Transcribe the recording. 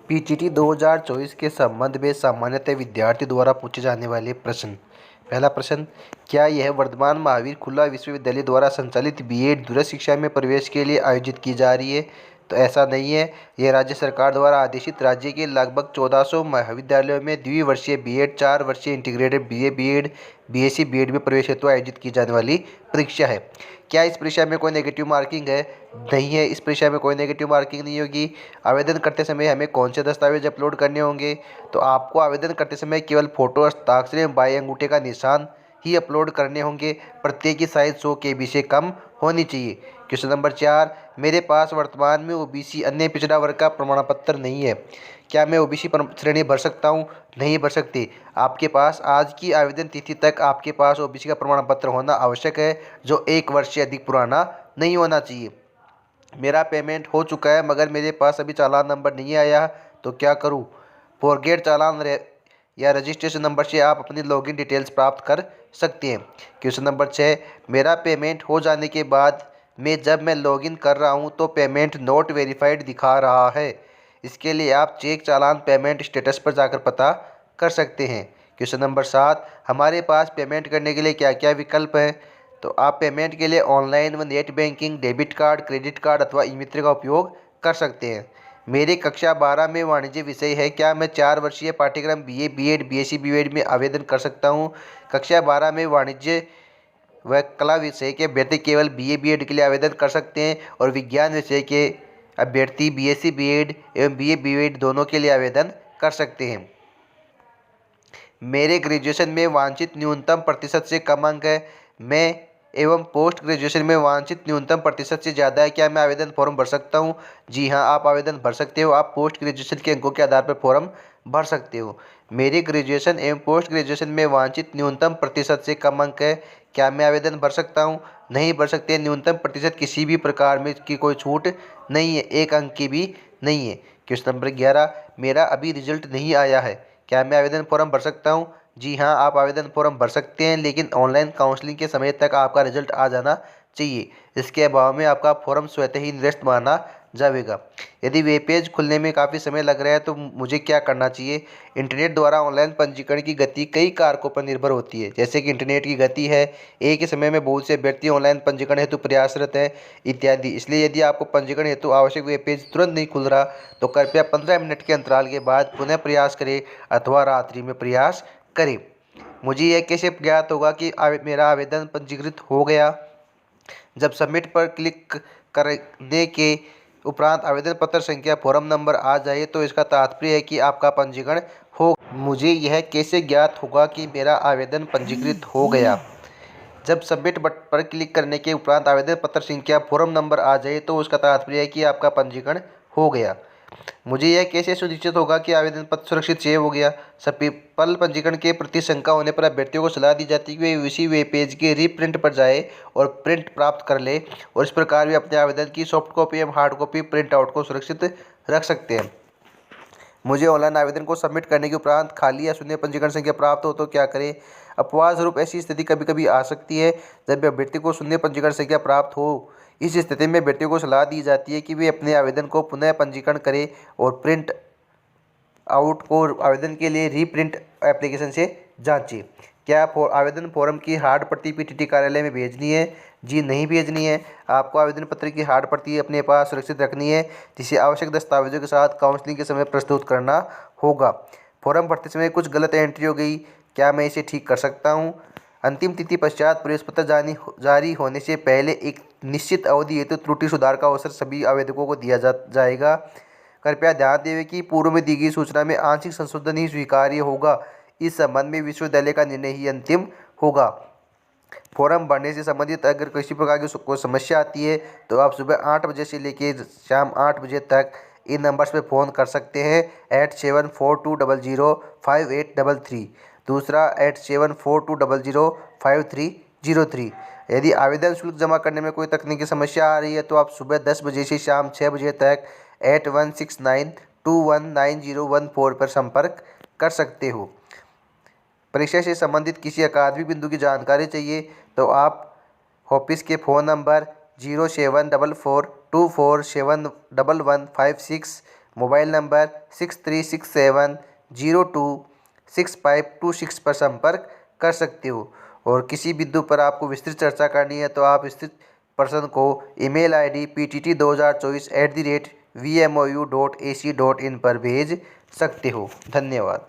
PTT 2024 के संबंध में सामान्यतः विद्यार्थी द्वारा पूछे जाने वाले प्रश्न। पहला प्रश्न, क्या यह वर्धमान महावीर खुला विश्वविद्यालय द्वारा संचालित बीएड दूरस्थ शिक्षा में प्रवेश के लिए आयोजित की जा रही है? तो ऐसा नहीं है। यह राज्य सरकार द्वारा आदेशित राज्य के लगभग 1400 महाविद्यालयों में द्विवर्षीय बीएड, 4 वर्षीय integrated BA BEd, BSc BEd में प्रवेश हेतु आयोजित की जाने वाली परीक्षा है। क्या इस परीक्षा में कोई नेगेटिव मार्किंग है? नहीं है, इस परीक्षा में कोई नेगेटिव मार्किंग नहीं होगी। आवेदन करते समय हमें कौन से दस्तावेज अपलोड करने होंगे? तो आपको आवेदन करते समय केवल फोटो, हस्ताक्षर एवं बाएं अंगूठे का निशान ही अपलोड करने होंगे। प्रत्येक की साइज 100 KB से कम होनी चाहिए। क्वेश्चन नंबर 4, मेरे पास वर्तमान में ओबीसी अन्य पिछड़ा वर्ग का प्रमाण पत्र नहीं है। क्या मैं ओबीसी श्रेणी भर सकता हूँ? नहीं भर सकते। आपके पास आज की आवेदन तिथि तक आपके पास ओबीसी का प्रमाण पत्र होना आवश्यक है, जो 1 वर्ष से अधिक पुराना नहीं होना चाहिए। मेरा पेमेंट हो चुका है मगर मेरे पास अभी चालान नंबर नहीं आया, तो क्या करूं? फॉरगेट चालान या रजिस्ट्रेशन नंबर से आप अपनी लॉगिन डिटेल्स प्राप्त कर सकते हैं। क्वेश्चन नंबर 6, मेरा पेमेंट हो जाने के बाद जब मैं लॉगिन कर रहा हूं तो पेमेंट नॉट वेरीफाइड दिखा रहा है। इसके लिए आप चेक चालान पेमेंट स्टेटस पर जाकर पता कर सकते हैं। क्वेश्चन नंबर 7, हमारे पास पेमेंट करने के लिए क्या क्या विकल्प हैं? तो आप पेमेंट के लिए ऑनलाइन व net banking, debit card, credit card अथवा ई-मित्र का उपयोग कर सकते हैं। मेरी कक्षा 12 में वाणिज्य विषय है। क्या मैं 4 वर्षीय पाठ्यक्रम बीए बीएड, बीएससी बीएड में आवेदन कर सकता हूँ? कक्षा 12 में वाणिज्य व कला विषय के अभ्यर्थी केवल बीए बीएड के लिए आवेदन कर सकते हैं और विज्ञान विषय के अभ्यर्थी बीएससी बीएड एवं बीए बीएड दोनों के लिए आवेदन कर सकते हैं। मेरे ग्रेजुएशन में वांछित न्यूनतम प्रतिशत से कम अंक है। मैं एवं पोस्ट ग्रेजुएशन में वांछित न्यूनतम प्रतिशत से ज़्यादा है। क्या मैं आवेदन फॉर्म भर सकता हूँ? जी हाँ, आप आवेदन भर सकते हो। आप पोस्ट ग्रेजुएशन के अंकों के आधार पर फॉर्म भर सकते हो। मेरी ग्रेजुएशन एवं पोस्ट ग्रेजुएशन में वांछित न्यूनतम प्रतिशत से कम अंक है। क्या मैं आवेदन भर सकता हूँ? नहीं भर सकते। न्यूनतम प्रतिशत किसी भी प्रकार में की कोई छूट नहीं है, 1 अंक की भी नहीं है। क्वेश्चन नंबर 11, मेरा अभी रिजल्ट नहीं आया है। क्या मैं आवेदन फॉर्म भर सकता हूँ? जी हाँ, आप आवेदन फॉर्म भर सकते हैं, लेकिन ऑनलाइन काउंसलिंग के समय तक आपका रिजल्ट आ जाना चाहिए। इसके अभाव में आपका फॉर्म स्वतः ही निरस्त माना जाएगा। यदि वेब पेज खुलने में काफ़ी समय लग रहा है तो मुझे क्या करना चाहिए? इंटरनेट द्वारा ऑनलाइन पंजीकरण की गति कई कारकों पर निर्भर होती है, जैसे कि इंटरनेट की गति है, एक ही समय में बहुत से व्यक्ति ऑनलाइन पंजीकरण हेतु प्रयासरत हैं इत्यादि। इसलिए यदि आपको पंजीकरण हेतु आवश्यक वेब पेज तुरंत नहीं खुल रहा तो कृपया 15 मिनट के अंतराल के बाद पुनः प्रयास करें अथवा रात्रि में प्रयास करें। मुझे यह कैसे ज्ञात होगा कि मेरा आवेदन पंजीकृत हो गया? जब सबमिट पर क्लिक करने के उपरांत आवेदन पत्र संख्या फॉर्म नंबर आ जाए तो इसका तात्पर्य है कि आपका पंजीकरण हो। मुझे यह कैसे ज्ञात होगा कि मेरा आवेदन पंजीकृत हो गया? जब सबमिट बटन पर क्लिक करने के उपरांत आवेदन पत्र संख्या फॉर्म नंबर आ जाए तो उसका तात्पर्य है कि आपका पंजीकरण हो गया। मुझे यह कैसे सुनिश्चित होगा कि आवेदन पत्र सुरक्षित सेव हो गया? सफल पंजीकरण के प्रति शंका होने पर अभ्यर्थियों को सलाह दी जाती है कि वे उसी वेब पेज के रीप्रिंट पर जाए और प्रिंट प्राप्त कर ले और इस प्रकार वे अपने आवेदन की सॉफ्ट कॉपी एवं हार्ड कॉपी प्रिंट आउट को सुरक्षित रख सकते हैं। मुझे ऑनलाइन आवेदन को सबमिट करने के उपरांत खाली या शून्य पंजीकरण संख्या प्राप्त हो तो क्या करें? अपवाद स्वरूप ऐसी स्थिति कभी कभी आ सकती है जब अभ्यर्थी को शून्य पंजीकरण संख्या प्राप्त हो। इस स्थिति में अभ्यर्थियों को सलाह दी जाती है कि वे अपने आवेदन को पुनः पंजीकरण करें और प्रिंट आउट को आवेदन के लिए रीप्रिंट एप्लीकेशन से जांचें। क्या आवेदन फॉर्म की हार्ड प्रति पीटीटी कार्यालय में भेजनी है? जी नहीं भेजनी है। आपको आवेदन पत्र की हार्ड प्रति अपने पास सुरक्षित रखनी है, जिसे आवश्यक दस्तावेजों के साथ काउंसलिंग के समय प्रस्तुत करना होगा। फॉर्म भरते समय कुछ गलत एंट्री हो गई, क्या मैं इसे ठीक कर सकता हूँ? अंतिम तिथि पश्चात प्रवेश पत्र जारी होने से पहले एक निश्चित अवधि हेतु त्रुटि सुधार का अवसर सभी आवेदकों को दिया जाएगा। कृपया ध्यान दें कि पूर्व में दी गई सूचना में आंशिक संशोधन ही स्वीकार्य होगा। इस संबंध में विश्वविद्यालय का निर्णय ही अंतिम होगा। फॉर्म भरने से संबंधित अगर किसी प्रकार की कोई समस्या आती है तो आप सुबह 8 बजे से लेकर शाम 8 बजे तक इन नंबर्स पे फ़ोन कर सकते हैं 8742005833। दूसरा 8742005303। यदि आवेदन शुल्क जमा करने में कोई तकनीकी समस्या आ रही है तो आप सुबह 10 बजे से शाम 6 बजे तक 8169219014 पर संपर्क कर सकते हो। परीक्षा से संबंधित किसी अकादमिक बिंदु की जानकारी चाहिए तो आप ऑफिस के फ़ोन नंबर 074424711156 मोबाइल नंबर 6367026526 पर संपर्क कर सकते हो। और किसी बिंदु पर आपको विस्तृत चर्चा करनी है तो आप विस्तृत पर्सन को ईमेल आईडी ptt2024@vmou.ac.in पर भेज सकते हो। धन्यवाद।